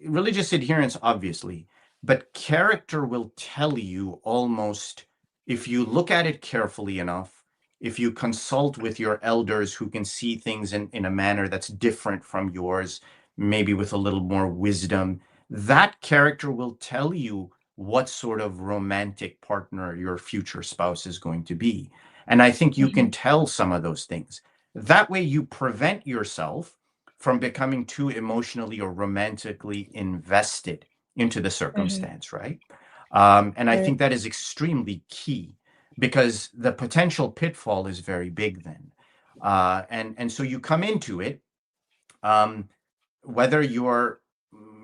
S1: religious adherence, obviously, but character will tell you almost, if you look at it carefully enough, if you consult with your elders who can see things in a manner that's different from yours, maybe with a little more wisdom, that character will tell you what sort of romantic partner your future spouse is going to be. And I think you can
S2: Mhm.
S1: tell some of those things. That way, you prevent yourself from becoming too emotionally or romantically invested into the
S2: Mhm.
S1: circumstance, right? And I
S2: Right.
S1: think that is extremely key because the potential pitfall is very big then. And so you come into it, um, whether you're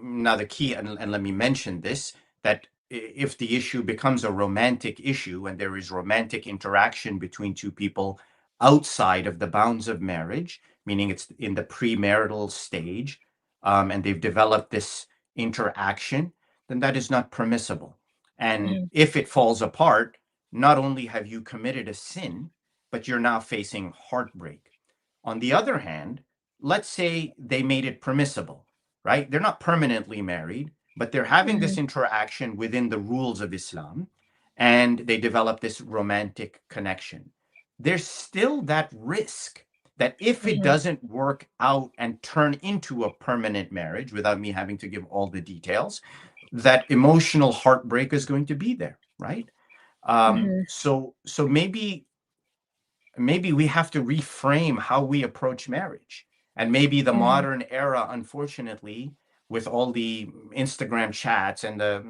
S1: now the key, and let me mention this, that if the issue becomes a romantic issue and there is romantic interaction between two people outside of the bounds of marriage, meaning it's in the premarital stage, and they've developed this interaction, then that is not permissible. And
S2: Mhm.
S1: if it falls apart, not only have you committed a sin, but you're now facing heartbreak. On the other hand, let's say they made it permissible, right? They're not permanently married, but they're having this
S2: Mhm.
S1: interaction within the rules of Islam, and they develop this romantic connection. There's still that risk that if it
S2: Mhm.
S1: doesn't work out and turn into a permanent marriage, without me having to give all the details, that emotional heartbreak is going to be there, right?
S2: Mhm.
S1: So maybe we have to reframe how we approach marriage. And maybe the
S2: Mhm.
S1: modern era, unfortunately, with all the Instagram chats and the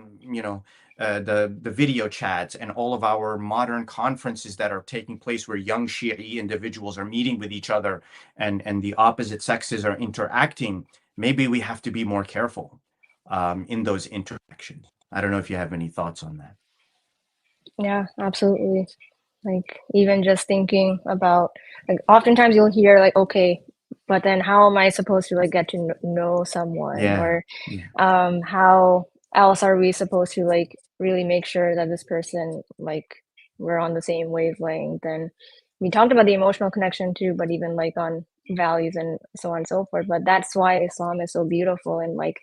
S1: the video chats and all of our modern conferences that are taking place where young Shia individuals are meeting with each other and the opposite sexes are interacting, maybe we have to be more careful in those interactions. I don't know if you have any thoughts on that.
S2: Yeah, absolutely. Like even just thinking about like oftentimes you'll hear like, okay, but then how am I supposed to like get to know someone,
S1: Yeah,
S2: or
S1: yeah,
S2: how else are we supposed to like really make sure that this person like we're on the same wavelength? And we talked about the emotional connection too, but even like on values and so on and so forth. But that's why Islam is so beautiful, and like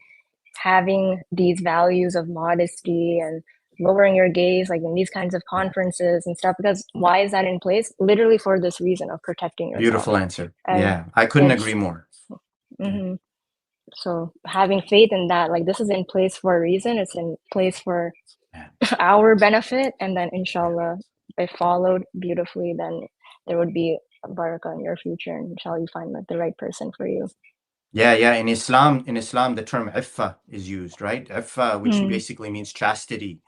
S2: having these values of modesty and lowering your gaze like in these kinds of
S1: yeah.
S2: conferences and stuff, because why is that in place? Literally for this reason of protecting yourself.
S1: Beautiful answer.
S2: And
S1: Yeah, I couldn't
S2: it's
S1: agree more. Yeah,
S2: mhm. So having faith in that, like this is in place for a reason, it's in place for
S1: yeah,
S2: our benefit, and then
S1: yeah.
S2: inshallah if followed beautifully, then there would be a barakah in your future, and inshallah you find like the right person for you.
S1: Yeah, yeah. In Islam, the term iffa is used, right? Iffa, which
S2: Mm,
S1: basically means chastity,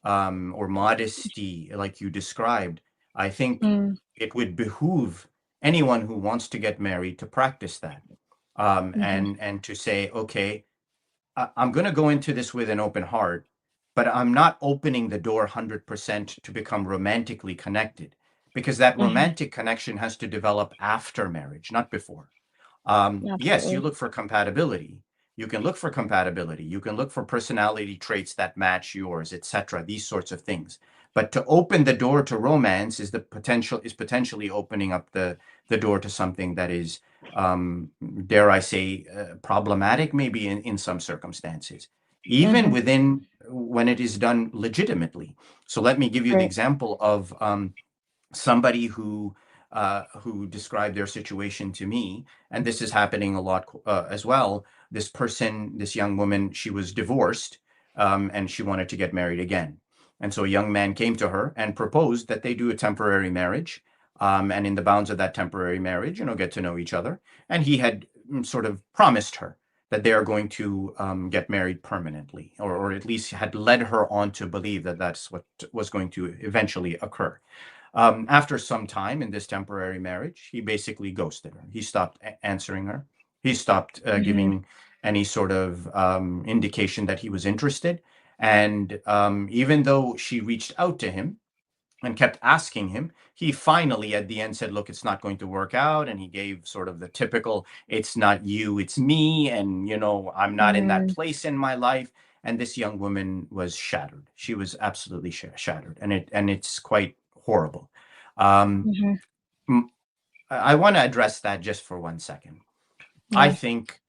S1: or modesty, like you described. I think
S2: mm,
S1: it would behoove anyone who wants to get married to practice that,
S2: mhm,
S1: and to say, okay, I'm going to go into this with an open heart, but I'm not opening the door 100% to become romantically connected, because that
S2: mhm,
S1: romantic connection has to develop after marriage, not before. Yes, you
S2: absolutely.
S1: look for compatibility. You can look for compatibility. You can look for personality traits that match yours, etc. These sorts of things. But to open the door to romance is potentially opening up the door to something that is, dare I say, problematic, maybe in some circumstances, even
S2: Mhm,
S1: within when it is done legitimately. So let me give you the
S2: right.
S1: example of somebody who described their situation to me, and this is happening a lot as well. This person, this young woman, she was divorced, and she wanted to get married again. And so a young man came to her and proposed that they do a temporary marriage, and in the bounds of that temporary marriage, get to know each other. And he had sort of promised her that they are going to get married permanently, or at least had led her on to believe that that's what was going to eventually occur. After some time in this temporary marriage, he basically ghosted her. He stopped answering her. He stopped
S2: Mhm,
S1: giving any sort of indication that he was interested. And even though she reached out to him and kept asking him, he finally at the end said, "Look, it's not going to work out." And he gave sort of the typical, "It's not you, it's me. And, I'm not in that
S2: mm,
S1: place in my life." And this young woman was shattered. She was absolutely shattered. And it's quite horrible. Um,
S2: mhm,
S1: Mm, I want to address that just for 1 second. I
S2: Mm,
S1: think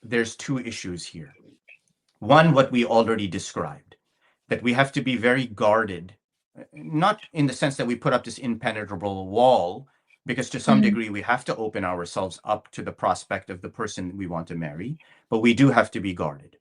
S1: there's two issues here. One, what we already described, that we have to be very guarded, not in the sense that we put up this impenetrable wall, because to some
S2: mhm,
S1: degree we have to open ourselves up to the prospect of the person we want to marry, but we do have to be guarded.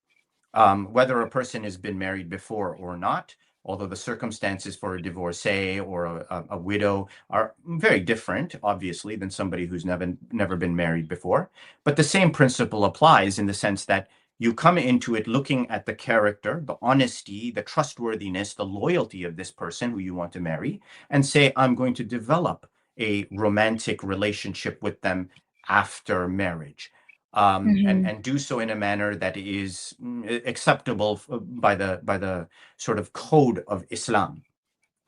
S1: Whether a person has been married before or not, although the circumstances for a divorcee or a widow are very different, obviously, than somebody who's never been married before. But the same principle applies in the sense that you come into it looking at the character, the honesty, the trustworthiness, the loyalty of this person who you want to marry, and say, I'm going to develop a romantic relationship with them after marriage,
S2: mhm,
S1: and do so in a manner that is acceptable by the sort of code of Islam.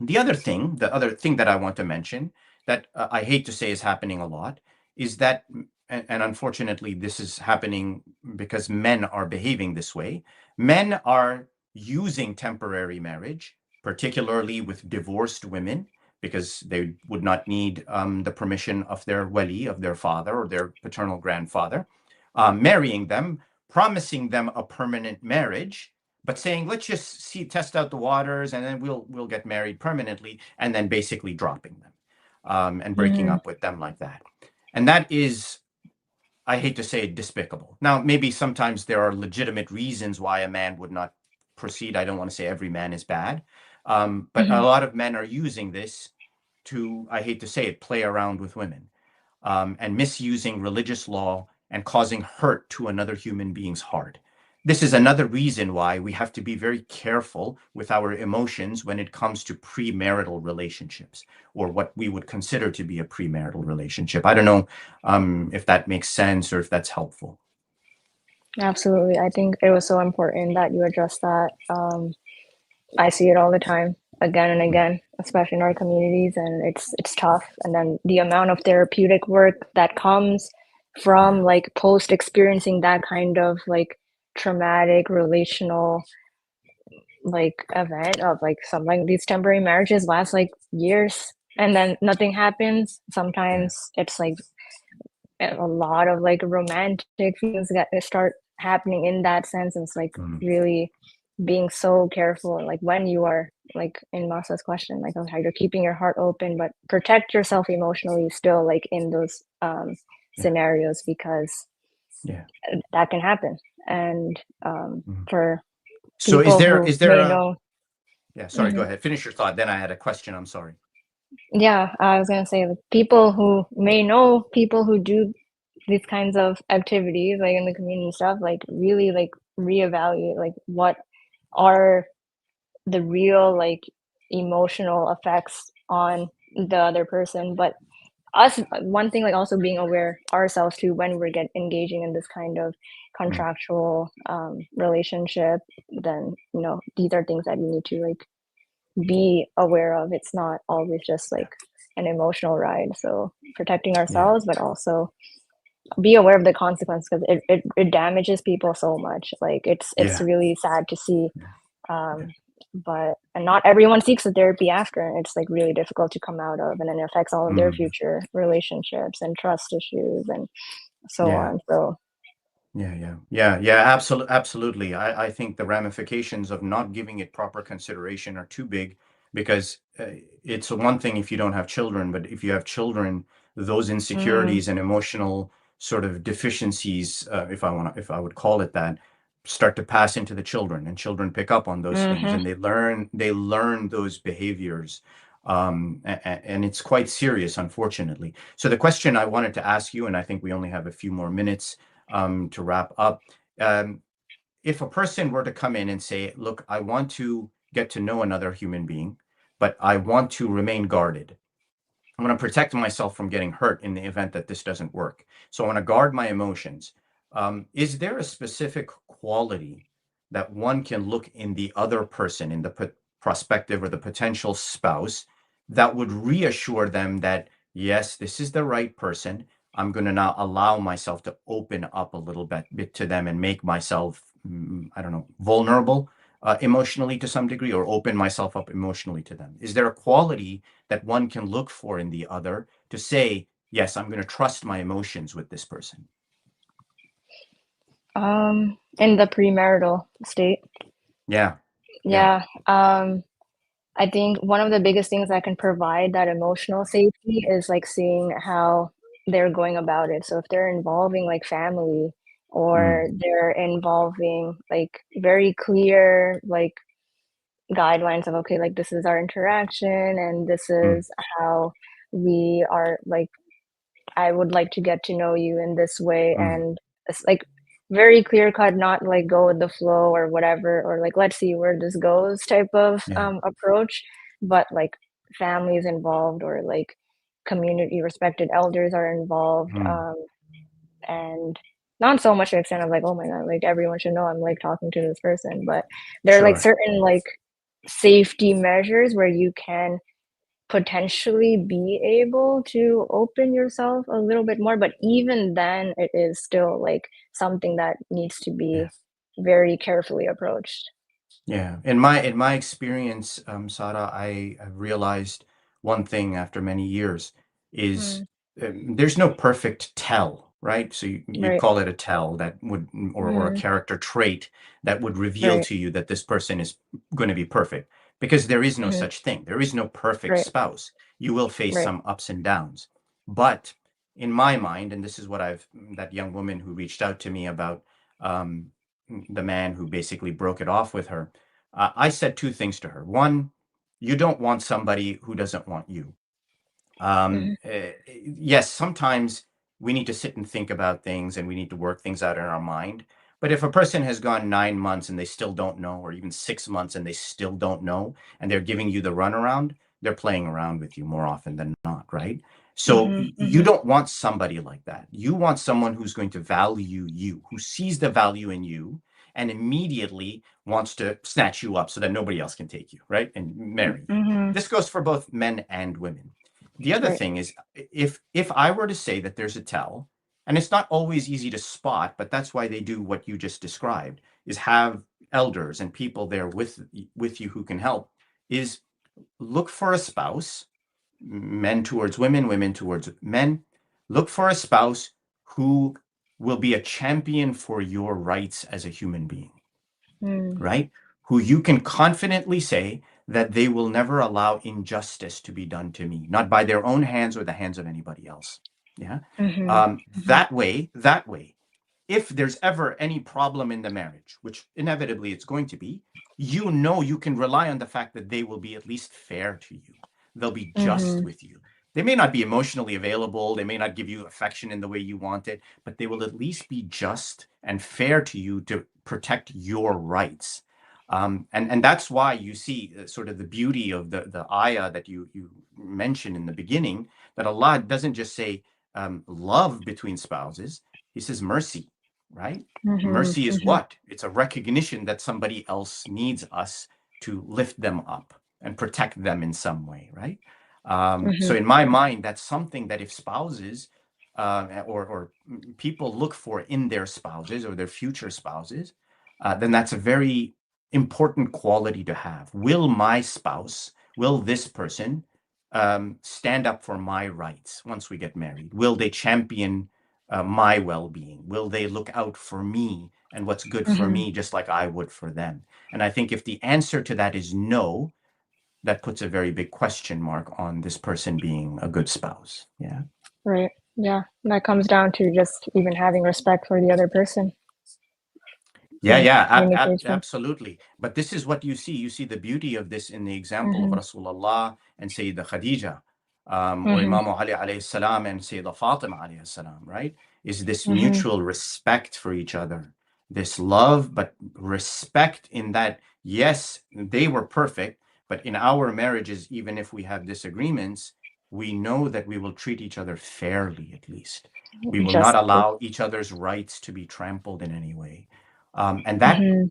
S1: The other thing that I want to mention that I hate to say is happening a lot is that, and unfortunately, this is happening because men are behaving this way. Men are using temporary marriage, particularly with divorced women, because they would not need the permission of their wali, of their father or their paternal grandfather, marrying them, promising them a permanent marriage, but saying let's just see, test out the waters, and then we'll get married permanently, and then basically dropping them, and breaking
S2: mhm,
S1: up with them like that. And that is, I hate to say it, despicable. Now, maybe sometimes there are legitimate reasons why a man would not proceed. I don't want to say every man is bad, but a
S2: mhm.
S1: lot of men are using this to, I hate to say it, play around with women, and misusing religious law and causing hurt to another human being's heart. This is another reason why we have to be very careful with our emotions when it comes to premarital relationships, or what we would consider to be a premarital relationship. I don't know if that makes sense or if that's helpful.
S2: Absolutely. I think it was so important that you addressed that. I see it all the time, again and
S1: Mm,
S2: again, especially in our communities, and it's tough. And then the amount of therapeutic work that comes from
S1: yeah.
S2: like post experiencing that kind of like traumatic relational like event of like some like these temporary marriages last like years and then nothing happens.
S1: Yeah.
S2: Sometimes it's like a lot of like romantic feelings that start happening in that sense. And it's like
S1: Mm,
S2: really being so careful and like when you are like in Masa's question, like okay, you're keeping your heart open, but protect yourself emotionally still like in those
S1: yeah.
S2: scenarios because
S1: Yeah.
S2: that can happen. And
S1: Mm.
S2: for
S1: So is
S2: people
S1: there
S2: who
S1: is there
S2: may
S1: a
S2: know,
S1: yeah, sorry, go
S2: mhm.
S1: ahead. Finish your thought. Then I had a question. I'm sorry.
S2: Yeah, I was gonna say like people who may know people who do these kinds of activities like in the community stuff, like really like reevaluate like what are the real like emotional effects on the other person. But us, one thing like also being aware ourselves too when we're get engaging in this kind of
S1: Mm,
S2: contractual relationship, then you know these are things that you need to like be aware of. It's not always just
S1: yeah.
S2: like an emotional ride. So protecting
S1: Yeah.
S2: ourselves, but also be aware of the consequence because it damages people so much. Like it's
S1: Yeah.
S2: really sad to see.
S1: Yeah. Yeah.
S2: Um, but and not everyone seeks the therapy after, and it's like really difficult to come out of, and then it affects all of their
S1: Mm,
S2: future relationships and trust issues and so
S1: yeah.
S2: on. So
S1: Yeah. Absolutely. I think the ramifications of not giving it proper consideration are too big, because it's one thing if you don't have children, but if you have children, those
S2: mm,
S1: insecurities and emotional sort of deficiencies, if I would call it that, start to pass into the children, and children pick up on those things,
S2: mm-hmm,
S1: and they learn those behaviors. And it's quite serious, unfortunately. So the question I wanted to ask you, and I think we only have a few more minutes to wrap up. Um, if a person were to come in and say, look, I want to get to know another human being, but I want to remain guarded. I want to protect myself from getting hurt in the event that this doesn't work. So I want to guard my emotions. Is there a specific quality that one can look in the other person, in the prospective or the potential spouse, that would reassure them that, yes, this is the right person? I'm going to now allow myself to open up a little bit to them and make myself, I don't know, vulnerable, emotionally to some degree, or open myself up emotionally to them? Is there a quality that one can look for in the other to say, yes, I'm going to trust my emotions with this person?
S2: In the premarital state,
S1: Yeah, yeah.
S2: yeah. I think one of the biggest things that can provide that emotional safety is like seeing how they're going about it. So if they're involving like family or
S1: Mm,
S2: they're involving like very clear like guidelines of okay, like this is our interaction and this
S1: mm,
S2: is how we are like I would like to get to know you in this way,
S1: mm.
S2: and it's like very clear cut, not like go with the flow or whatever, or like let's see where this goes type of
S1: Yeah.
S2: approach, but like families involved or like community respected elders are involved,
S1: Mm.
S2: and not so much to the extent of like oh my god, like everyone should know I'm like talking to this person, but there are like
S1: Sure.
S2: certain like safety measures where you can potentially be able to open yourself a little bit more, but even then, it is still like something that needs to
S1: Yeah.
S2: be very carefully approached.
S1: Yeah. In my experience, Sarah, I realized one thing after many years is,
S2: Mm,
S1: there's no perfect tell, right? So you'd
S2: right.
S1: call it a tell that would, or a
S2: Mm,
S1: character trait that would reveal
S2: right.
S1: to you that this person is going to be perfect, because there is no
S2: Mhm,
S1: such thing. There is no perfect
S2: right.
S1: spouse. You will face
S2: Right.
S1: some ups and downs. But in my mind, and this is what that young woman who reached out to me about, um, the man who basically broke it off with her, I said two things to her. One, you don't want somebody who doesn't want you.
S2: Mhm,
S1: Yes, sometimes we need to sit and think about things and we need to work things out in our mind. But if a person has gone 9 months and they still don't know, or even 6 months and they still don't know, and they're giving you the runaround, they're playing around with you more often than not, right? So
S2: mhm,
S1: you
S2: mhm,
S1: don't want somebody like that. You want someone who's going to value you, who sees the value in you and immediately wants to snatch you up so that nobody else can take you, right? And marry you.
S2: mhm,
S1: This goes for both men and women. The other
S2: right.
S1: thing is, if I were to say that there's a tell, and it's not always easy to spot, but that's why they do what you just described, is have elders and people there with you who can help, is look for a spouse, men towards women, women towards men. Look for a spouse who will be a champion for your rights as a human being,
S2: Mm,
S1: right? Who you can confidently say that they will never allow injustice to be done to me, not by their own hands or the hands of anybody else. Yeah.
S2: mhm, mhm,
S1: That way, if there's ever any problem in the marriage, which inevitably it's going to be, you know you can rely on the fact that they will be at least fair to you. They'll be just
S2: mhm,
S1: with you. They may not be emotionally available, they may not give you affection in the way you want it, but they will at least be just and fair to you to protect your rights. And that's why you see, sort of the beauty of the ayah that you mentioned in the beginning, that Allah doesn't just say, love between spouses, He says mercy, right?
S2: mhm,
S1: Mercy is
S2: mhm,
S1: what? It's a recognition that somebody else needs us to lift them up and protect them in some way, right? So
S2: mhm,
S1: in my mind, that's something that if spouses, or people look for in their spouses or their future spouses, then that's a very important quality to have. Will my spouse, will this person, stand up for my rights once we get married? Will they champion, my well being? Will they look out for me and what's good for
S2: mhm.
S1: me, just like I would for them? And I think if the answer to that is no, that puts a very big question mark on this person being a good spouse. Yeah.
S2: Right. Yeah. That comes down to just even having respect for the other person
S1: Yeah,
S2: and
S1: yeah,
S2: communication.
S1: absolutely. But this is what you see. You see the beauty of this in the example of
S2: Mhm,
S1: Rasulullah and Sayyidah Khadija, or
S2: mhm,
S1: Imam Ali alayhi salam and Sayyidah Fatima alayhi salam, right? Is this
S2: mhm,
S1: mutual respect for each other, this love, but respect in that, yes, they were perfect, but in our marriages, even if we have disagreements, we know that we will treat each other fairly at least. We will not
S2: justly.
S1: allow each other's rights to be trampled in any way. And
S2: Mhm,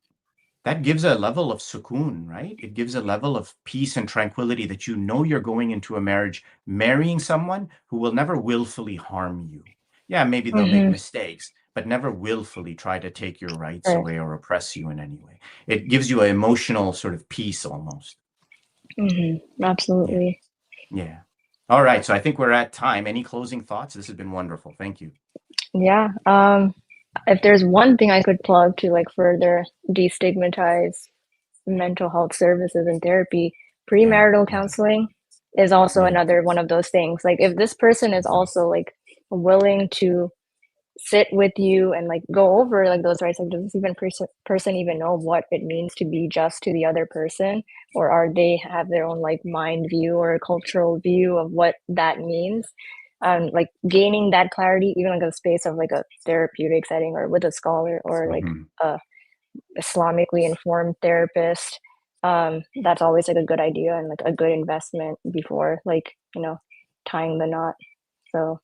S1: that gives a level of sukoon, right? It gives a level of peace and tranquility that you know you're going into a marriage, marrying someone who will never willfully harm you. Yeah, maybe they'll make
S2: mhm,
S1: mistakes, but never willfully try to take your rights
S2: Right.
S1: away or oppress you in any way. It gives you an emotional sort of peace almost. Yeah.
S2: Absolutely.
S1: Yeah. All right. So I think we're at time. Any closing thoughts? This has been wonderful. Thank you.
S2: Yeah. If there's one thing I could plug to like further destigmatize mental health services and therapy,
S1: Yeah.
S2: premarital
S1: Yeah.
S2: counseling is also
S1: Yeah.
S2: another one of those things. Like if this person is also like willing to sit with you and like go over like those rights, like does this even person even know what it means to be just to the other person, or are they have their own like mind view or cultural view of what that means? Like gaining that clarity even like a space of like a therapeutic setting or with a scholar or like
S1: Mhm.
S2: a Islamically informed therapist, that's always like a good idea and like a good investment before like tying the knot. So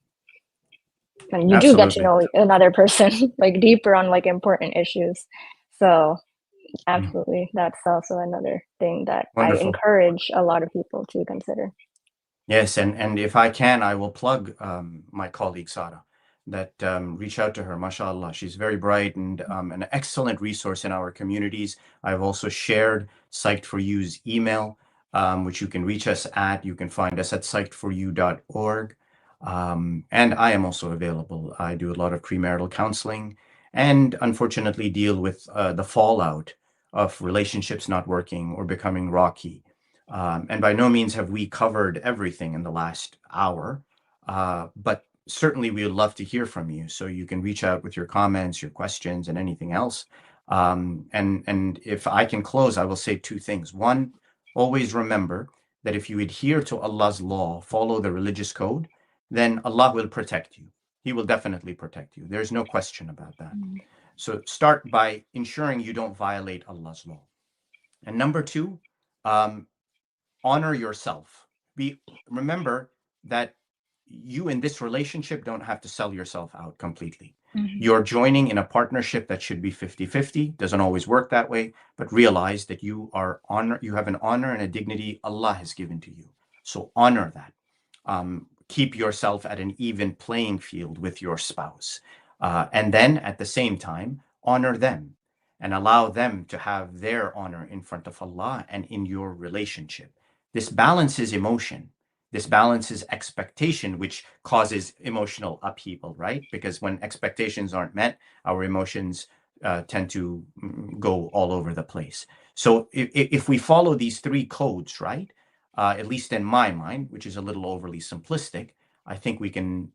S2: and you do get to
S1: Absolutely.
S2: know another person like deeper on like important issues. So
S1: Mm.
S2: absolutely, that's also another thing that I
S1: Wonderful.
S2: encourage a lot of people to consider.
S1: Yes, and if I can, I will plug my colleague Sarah. That reach out to her. MashaAllah, she's very bright and an excellent resource in our communities. I've also shared Psyched for You's email, which you can reach us at. You can find us at psychedforyou.org. And I am also available. I do a lot of premarital counseling and unfortunately deal with the fallout of relationships not working or becoming rocky. And by no means have we covered everything in the last hour, but certainly we would love to hear from you. So you can reach out with your comments, your questions, and anything else. And if I can close, I will say two things. One, always remember that if you adhere to Allah's law, follow the religious code, then Allah will protect you. He will definitely protect you. There's no question about that. So start by ensuring you don't violate Allah's law. And number two, um, honor yourself. Remember that you in this relationship don't have to sell yourself out completely. You're joining in a partnership that should be 50-50. Doesn't always work that way, but realize that you have an honor and a dignity Allah has given to you. So honor that. Keep yourself at an even playing field with your spouse. And then at the same time, honor them and allow them to have their honor in front of Allah and in your relationship. This balances emotion. This balances expectation, which causes emotional upheaval, right? Because when expectations aren't met, our emotions tend to go all over the place. So if we follow these three codes, right, at least in my mind, which is a little overly simplistic, I think we can,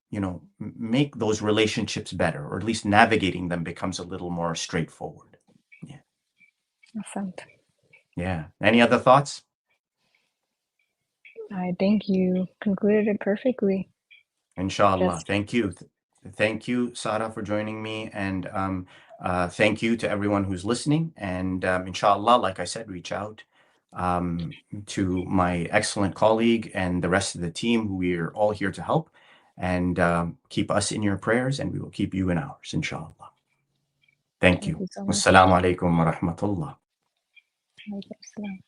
S1: make those relationships better, or at least navigating them becomes a little more straightforward. Yeah.
S2: Awesome.
S1: Yeah. Any other thoughts?
S2: I think you concluded it perfectly.
S1: Inshallah.
S2: Just
S1: Thank you. Thank you, Sarah, for joining me. And thank you to everyone who's listening. And inshallah, like I said, reach out to my excellent colleague and the rest of the team. We're all here to help. And keep us in your prayers, and we will keep you in ours, inshallah. Thank
S2: thank
S1: you.
S2: you so much.
S1: Wassalamu alaikum wa rahmatullah.
S2: Alaikum salam.